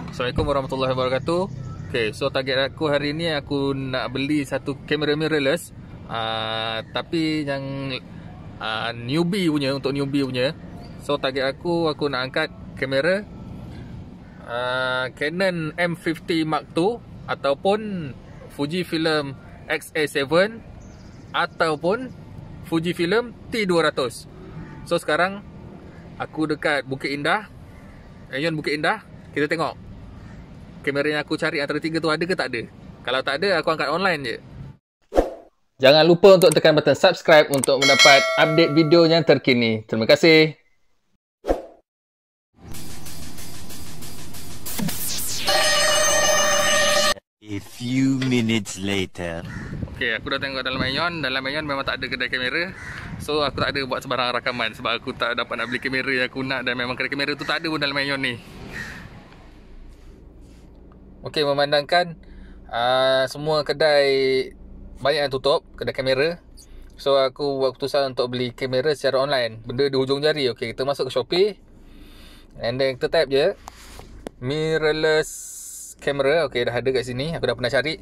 Assalamualaikum warahmatullahi wabarakatuh. Okay, so target aku hari ni aku nak beli satu kamera mirrorless, tapi yang newbie punya, untuk newbie punya. So target aku nak angkat kamera Canon M50 Mark II ataupun Fujifilm X-A7 ataupun Fujifilm T200. So sekarang aku dekat Bukit Indah, Ayon Bukit Indah. Kita tengok kamera yang aku cari antara tiga tu ada ke tak ada. Kalau tak ada, aku angkat online je. Jangan lupa untuk tekan button subscribe untuk mendapat update video yang terkini. Terima kasih. A few minutes later. Okay, aku dah tengok dalam Ayon. Dalam Ayon memang tak ada kedai kamera. So aku tak ada buat sebarang rakaman sebab aku tak dapat nak beli kamera yang aku nak. Dan memang kedai kamera tu tak ada pun dalam Ayon ni. Okay, memandangkan semua kedai banyak yang tutup, kedai kamera. So aku buat keputusan untuk beli kamera secara online. Benda di hujung jari. Okay, kita masuk ke Shopee. And then kita type je mirrorless camera. Okay, dah ada kat sini. Aku dah pernah cari.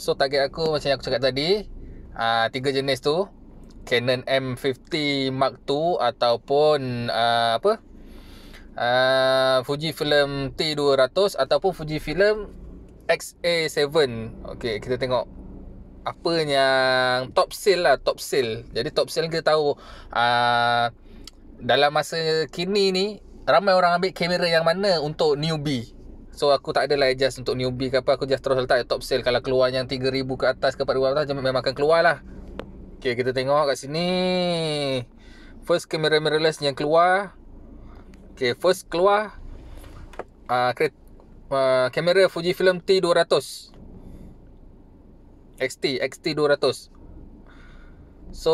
So target aku macam yang aku cakap tadi, tiga jenis tu, Canon M50 Mark II ataupun Fujifilm T200 ataupun Fujifilm X-A7. Okay, kita tengok apa yang top sale lah, top sale. Jadi top sale kita tahu dalam masa kini ni ramai orang ambil kamera yang mana untuk newbie. So aku tak adalah adjust untuk newbie ke apa, aku just terus letak top sale. Kalau keluar yang 3,000 ke atas ke 4,000 atas memang akan keluar lah. Okay, kita tengok kat sini. First kamera mirrorless yang keluar. Okay, first keluar kamera Fujifilm T200 XT200. So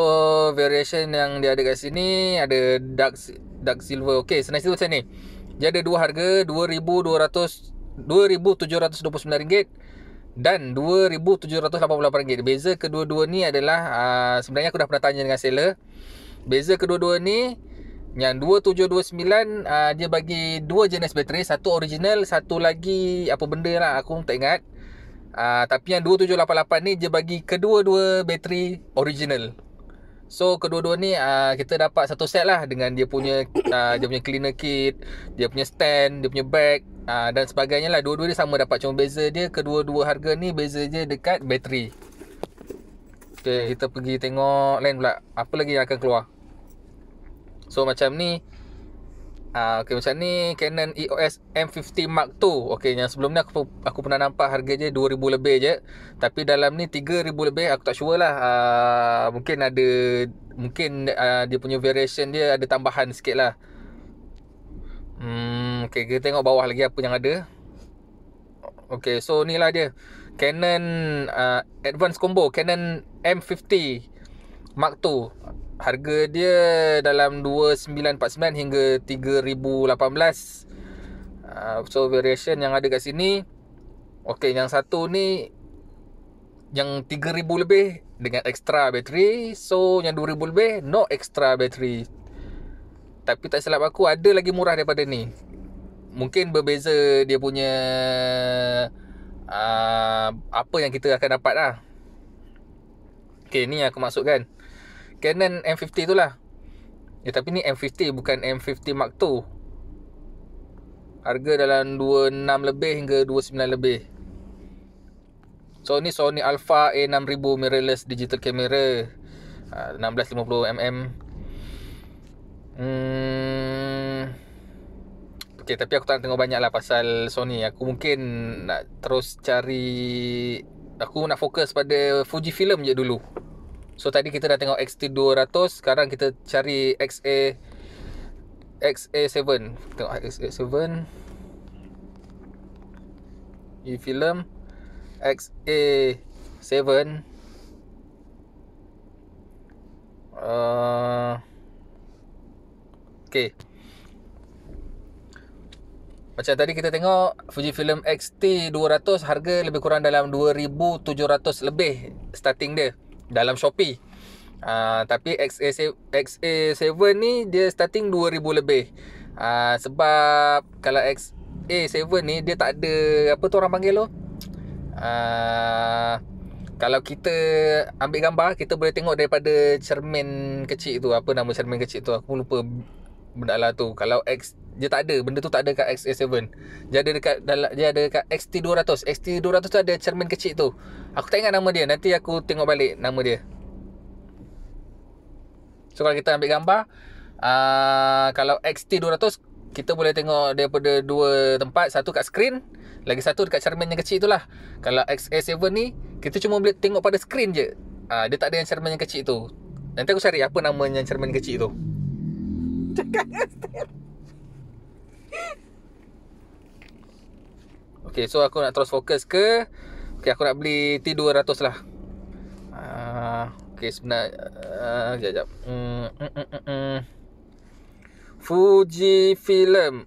variation yang dia ada kat sini ada dark silver. Okay, senang cerita macam ni. Dia ada dua harga, RM2,729 dan RM2,788. Beza kedua-dua ni adalah sebenarnya aku dah pernah tanya dengan seller. Beza kedua-dua ni, yang 2729 dia bagi dua jenis bateri, satu original, satu lagi apa benda lah, aku tak ingat. Tapi yang 2788 ni dia bagi kedua-dua bateri original. So kedua-dua ni kita dapat satu set lah dengan dia punya cleaner kit, dia punya stand, dia punya bag dan sebagainya lah. Dua-dua ni sama dapat, cuma beza dia kedua-dua harga ni beza je dekat bateri. Okay, kita pergi tengok lain pula, apa lagi yang akan keluar. So macam ni, okay, macam ni Canon EOS M50 Mark II. Okay, yang sebelum ni aku pernah nampak harga je 2,000 lebih je. Tapi dalam ni 3,000 lebih, aku tak sure lah. Mungkin dia punya variation dia ada tambahan sikit lah. Okay, kita tengok bawah lagi apa yang ada. Okay, so ni lah dia Canon Advance Combo Canon M50 Mark II. Harga dia dalam 2,949 hingga 3,018. So variation yang ada kat sini. Okay, yang satu ni yang 3,000 lebih dengan extra bateri. So yang 2,000 lebih no extra bateri. Tapi tak silap aku ada lagi murah daripada ni. Mungkin berbeza dia punya apa yang kita akan dapat lah. Okay, ni yang aku maksudkan Canon M50 tu lah. Tapi ni M50 bukan M50 Mark II. Harga dalam 26 lebih hingga 29 lebih. So ni Sony Alpha A6000 mirrorless digital camera, 1650mm. Okay, tapi aku tak tengok banyak lah pasal Sony. Aku mungkin nak terus cari, aku nak fokus pada Fujifilm je dulu. So tadi kita dah tengok XT200, sekarang kita cari XA7. Tengok XA7. Fujifilm XA7. Okay. Macam tadi kita tengok Fujifilm XT200 harga lebih kurang dalam 2,700 lebih starting dia dalam Shopee. Tapi XA7 ni dia starting 2,000 lebih. Sebab kalau XA7 ni dia tak ada apa tu orang panggil tu. Kalau kita ambil gambar, kita boleh tengok daripada cermin kecil tu. Apa nama cermin kecil tu? Aku lupa benda lah tu. Kalau dia tak ada, benda tu tak ada kat XA7. Dia ada dekat XT200. XT200 tu ada cermin kecil tu. Aku tak ingat nama dia. Nanti aku tengok balik nama dia. So kalau kita ambil gambar, kalau XT200 kita boleh tengok daripada dua tempat. Satu kat skrin, lagi satu dekat cermin yang kecil tu lah. Kalau XA7 ni, kita cuma boleh tengok pada skrin je. Dia tak ada yang cermin yang kecil tu. Nanti aku cari apa nama yang cermin kecil tu. Okay, so aku nak terus fokus ke. Okay, aku nak beli T200 lah. Okay, sebenarnya sekejap. Fujifilm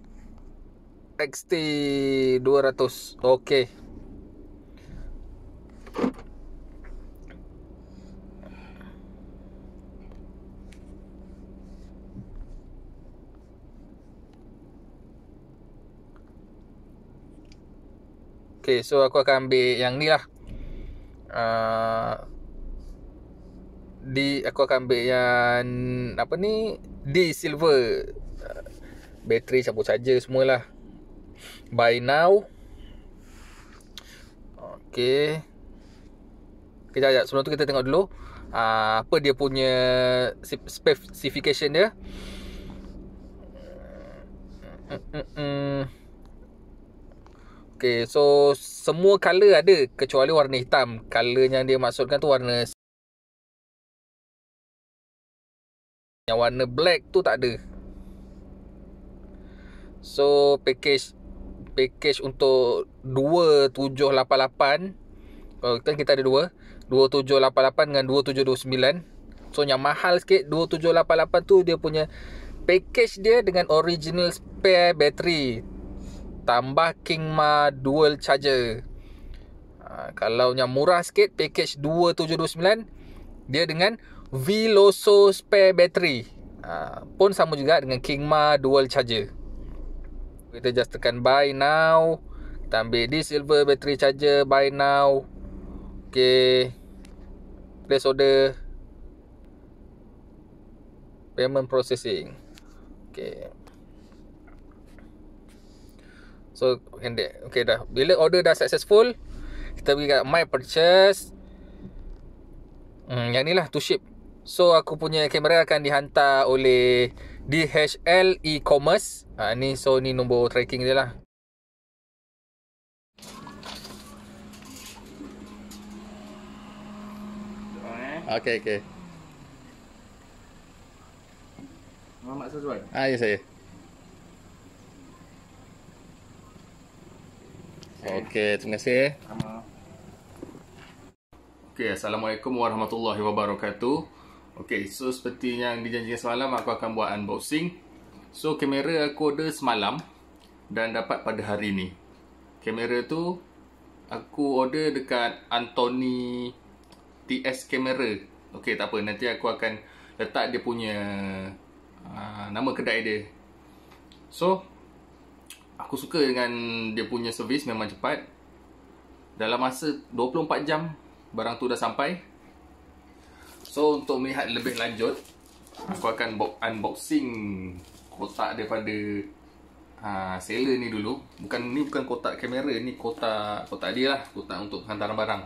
XT200. Okay. Okay, so aku akan ambil yang ni lah. Aku akan ambil yang apa ni, D silver. Bateri, campur charger semualah. Buy now. Okay. Kejap. Sebelum tu kita tengok dulu apa dia punya specification dia. Okay, so semua color ada kecuali warna hitam. Color yang dia maksudkan tu warna, yang warna black tu tak ada. So package untuk 2788. Kalau kita ada dua, 2788 dengan 2729. So yang mahal sikit 2788 tu dia punya package dia dengan original spare battery tambah Kingma dual charger. Kalau yang murah sikit package 2729 dia dengan Veloso spare battery. Pun sama juga dengan Kingma dual charger. Kita just tekan buy now. Kita ambil di silver battery charger, buy now. Okay, place order, payment processing. Okay, so okay dah. Bila order dah successful, kita pergi kat my purchase. Yang ni lah to ship. So aku punya kamera akan dihantar oleh DHL e-commerce. Ni nombor tracking dia lah. Okay. Muhammad Sazwan. Ya saya. Okay, terima kasih. Sama. Okay, Assalamualaikum warahmatullahi wabarakatuh. Okay, so seperti yang dijanjikan semalam, aku akan buat unboxing. So, kamera aku order semalam dan dapat pada hari ni. Kamera tu aku order dekat Anthony TS Camera. Okay, tak apa, nanti aku akan letak dia punya nama kedai dia. So, aku suka dengan dia punya servis, memang cepat. Dalam masa 24 jam barang tu dah sampai. So, untuk melihat lebih lanjut, aku akan unboxing kotak daripada seller ni dulu. Ni bukan kotak kamera, ni kotak dia lah, kotak untuk hantaran barang.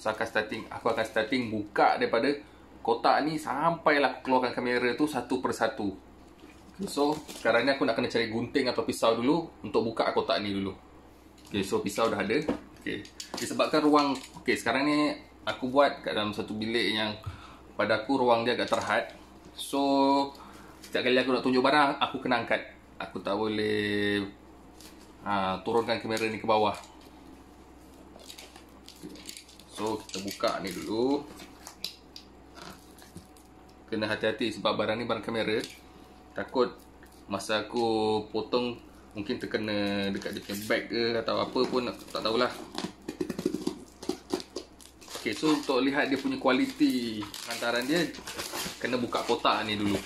So, aku akan starting buka daripada kotak ni sampailah aku keluarkan kamera tu satu persatu. So, sekarang ni aku nak kena cari gunting atau pisau dulu untuk buka kotak ni dulu. Okay, so pisau dah ada. Okay, disebabkan ruang, okay, sekarang ni aku buat kat dalam satu bilik yang pada aku ruang dia agak terhad. So, setiap kali aku nak tunjuk barang, aku kena angkat. Aku tak boleh turunkan kamera ni ke bawah. So, kita buka ni dulu. Kena hati-hati sebab barang ni barang kamera. Takut masa aku potong mungkin terkena dekat dia punya bag ke atau apa pun, tak tahulah. Okay, so untuk lihat dia punya kualiti hantaran dia, kena buka kotak ni dulu.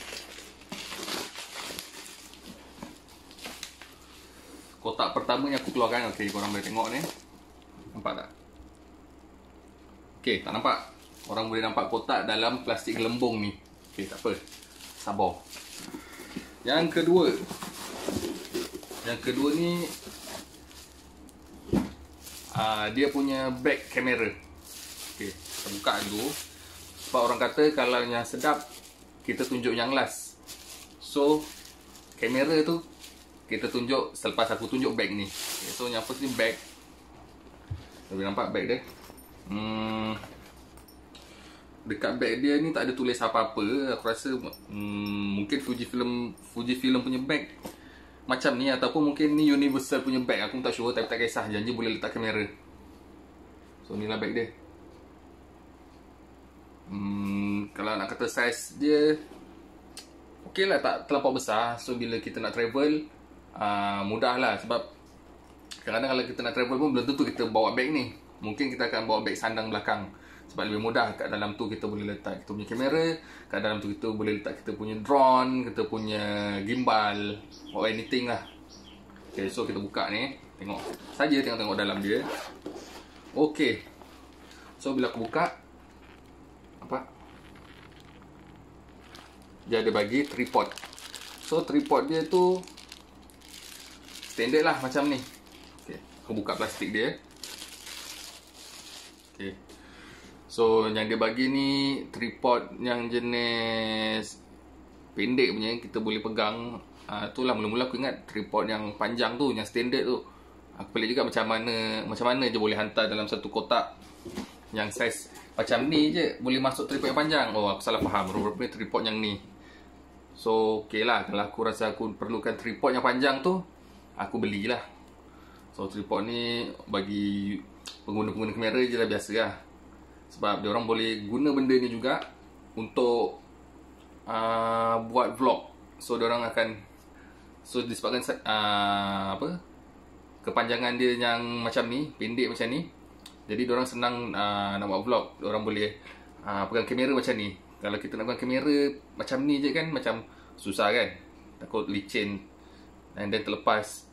kotak pertama yang aku keluarkan. Okey, korang boleh tengok ni. Nampak tak? Okey, tak nampak? Orang boleh nampak kotak dalam plastik gelembung ni. Okey, tak apa. Sabar. Yang kedua ni dia punya back kamera. Okey, kita buka dulu. Sebab orang kata kalau yang sedap kita tunjuk yang last. So, kamera tu kita tunjuk selepas aku tunjuk bag ni. Okay, so yang first ni bag. Boleh nampak bag dia. Dekat bag dia ni tak ada tulis apa-apa. Aku rasa mungkin Fujifilm punya bag macam ni, ataupun mungkin ni Universal punya bag. Aku tak sure, tapi tak kisah, janji boleh letak kamera. So ni lah bag dia. Kalau nak kata saiz dia okey lah, tak terlampau besar. So bila kita nak travel mudah lah. Sebab kadang-kadang kalau kita nak travel pun belum tentu kita bawa bag ni. Mungkin kita akan bawa bag sandang belakang. Sebab lebih mudah, kat dalam tu kita boleh letak kita punya kamera, kat dalam tu kita boleh letak kita punya drone, kita punya gimbal, or anything lah. Okay, so kita buka ni. Tengok saja, tengok dalam dia. Okay, so bila aku buka, apa? Dia ada bagi tripod. So tripod dia tu standard lah macam ni. Okay, aku buka plastik dia. Okay, so yang dia bagi ni tripod yang jenis pendek punya, kita boleh pegang. Itulah mula-mula aku ingat tripod yang panjang tu, yang standard tu. Aku pelik juga macam mana je boleh hantar dalam satu kotak yang saiz macam ni je boleh masuk tripod yang panjang. Oh, aku salah faham. Rupanya tripod yang ni. So okey lah, kalau aku rasa aku perlukan tripod yang panjang tu, aku belilah. So tripod ni bagi pengguna-pengguna kamera je lah, biasa lah. Sebab diorang boleh guna benda ni juga untuk buat vlog. So diorang akan, so disebabkan kepanjangan dia yang macam ni, pendek macam ni, jadi diorang senang nak buat vlog. Diorang boleh pegang kamera macam ni. Kalau kita nak pegang kamera macam ni je kan, macam susah kan, takut licin and then terlepas.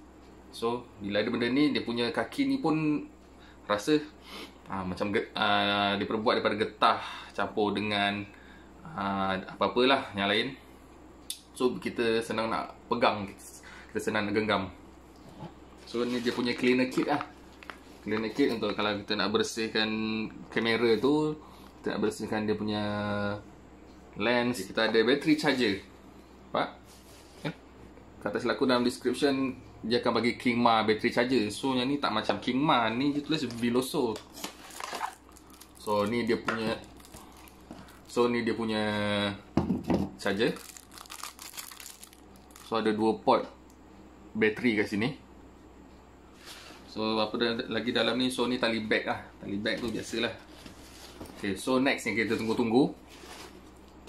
So bila ada benda ni, dia punya kaki ni pun rasa macam dia perbuat daripada getah campur dengan apa-apalah yang lain. So kita senang nak pegang, kita senang nak genggam. So ni dia punya cleaner kit lah. Cleaner kit untuk kalau kita nak bersihkan kamera tu, kita nak bersihkan dia punya lens. Kita ada battery charger. Nampak? Kata selaku dalam description, dia akan bagi Kingma battery charger. So yang ni tak macam Kingma, ni dia tulis Veloso. So ni dia punya charger. So ada 2 port bateri kat sini. So apa lagi dalam ni? So ni tali bag lah. Tali bag tu biasalah. Okay, so next yang kita tunggu-tunggu,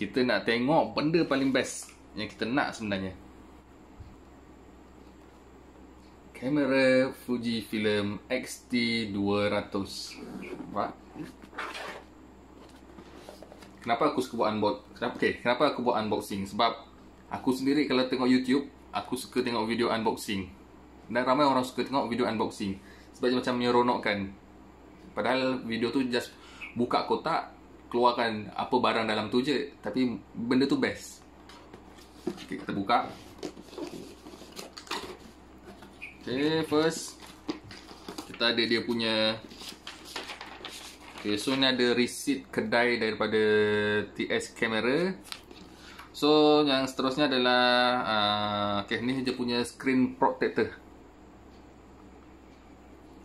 kita nak tengok benda paling best yang kita nak sebenarnya. Kamera Fujifilm X-T200. Nampak? Kenapa aku suka buat kenapa aku buat unboxing? Sebab aku sendiri kalau tengok YouTube, aku suka tengok video unboxing. Dan ramai orang suka tengok video unboxing sebab dia macam menyeronokkan. Padahal video tu just buka kotak, keluarkan apa barang dalam tu je, tapi benda tu best. Okay, kita buka. Okay, first kita ada dia punya. Okay, so ni ada receipt kedai daripada TS Camera. So yang seterusnya adalah okay, ni dia punya screen protector.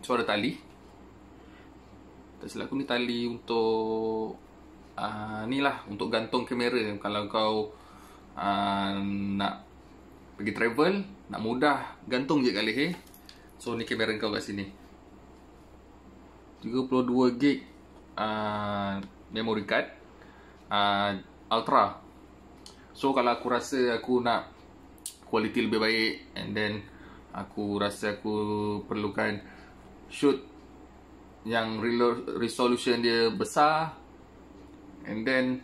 So ada tali. Tak silap aku ni tali untuk ni lah, untuk gantung kamera. Kalau kau nak pergi travel, nak mudah, gantung je kat leher. So ni kamera kau kat sini. 32GB memory card ultra. So kalau aku rasa aku nak quality lebih baik, and then aku rasa aku perlukan shoot yang resolution dia besar, and then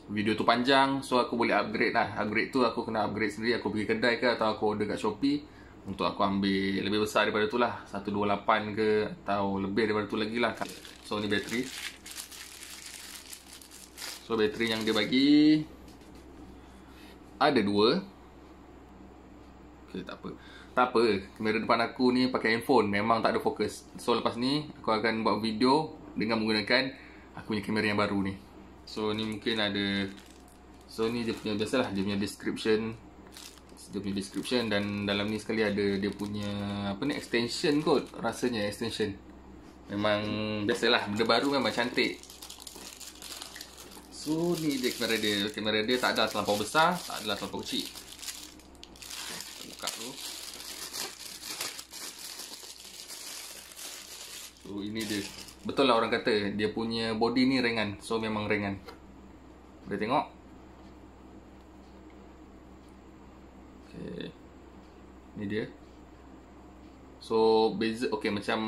video tu panjang, so aku boleh upgrade lah. Upgrade tu aku kena upgrade sendiri. Aku pergi kedai ke atau aku order kat Shopee. untuk aku ambil lebih besar daripada tu lah, 128 ke atau lebih daripada tu lagi lah. So ni bateri. So bateri yang dia bagi ada 2. Okay, tak apa, kamera depan aku ni pakai handphone, memang tak ada fokus. So lepas ni aku akan buat video dengan menggunakan aku punya kamera yang baru ni. So ni mungkin ada, so ni dia punya, biasalah dia punya description, dan dalam ni sekali ada dia punya apa ni, extension kot, rasanya extension. Memang biasalah, benda baru memang cantik. So ni dia kamera dia tak adalah terlampau besar, tak adalah terlampau kecil. Buka tu. So ini dia, betul lah orang kata dia punya body ni ringan. So memang ringan. Boleh tengok. Okay, ni dia. So beza, okay, macam,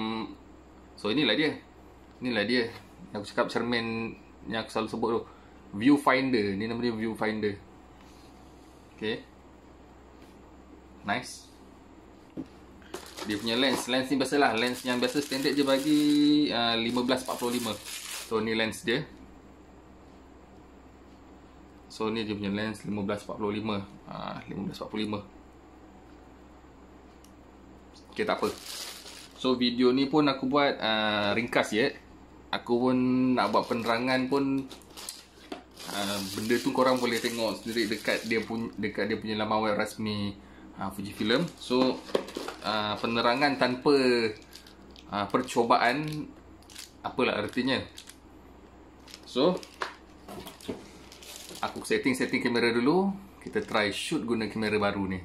so inilah dia aku cakap, cermin yang aku selalu sebut tu, viewfinder. Ni nama dia viewfinder. Okay, nice. Dia punya lens ni biasalah, lens yang biasa standard je bagi 15-45. So ni lens dia. So ni dia punya lens 15-45. 15-45. Okay, tak apa. So video ni pun aku buat ringkas je. Aku pun nak buat penerangan pun, benda tu korang boleh tengok sendiri dekat dia punya laman web rasmi Fujifilm. So penerangan tanpa percubaan, apalah artinya. So aku setting kamera dulu. Kita try shoot guna kamera baru ni.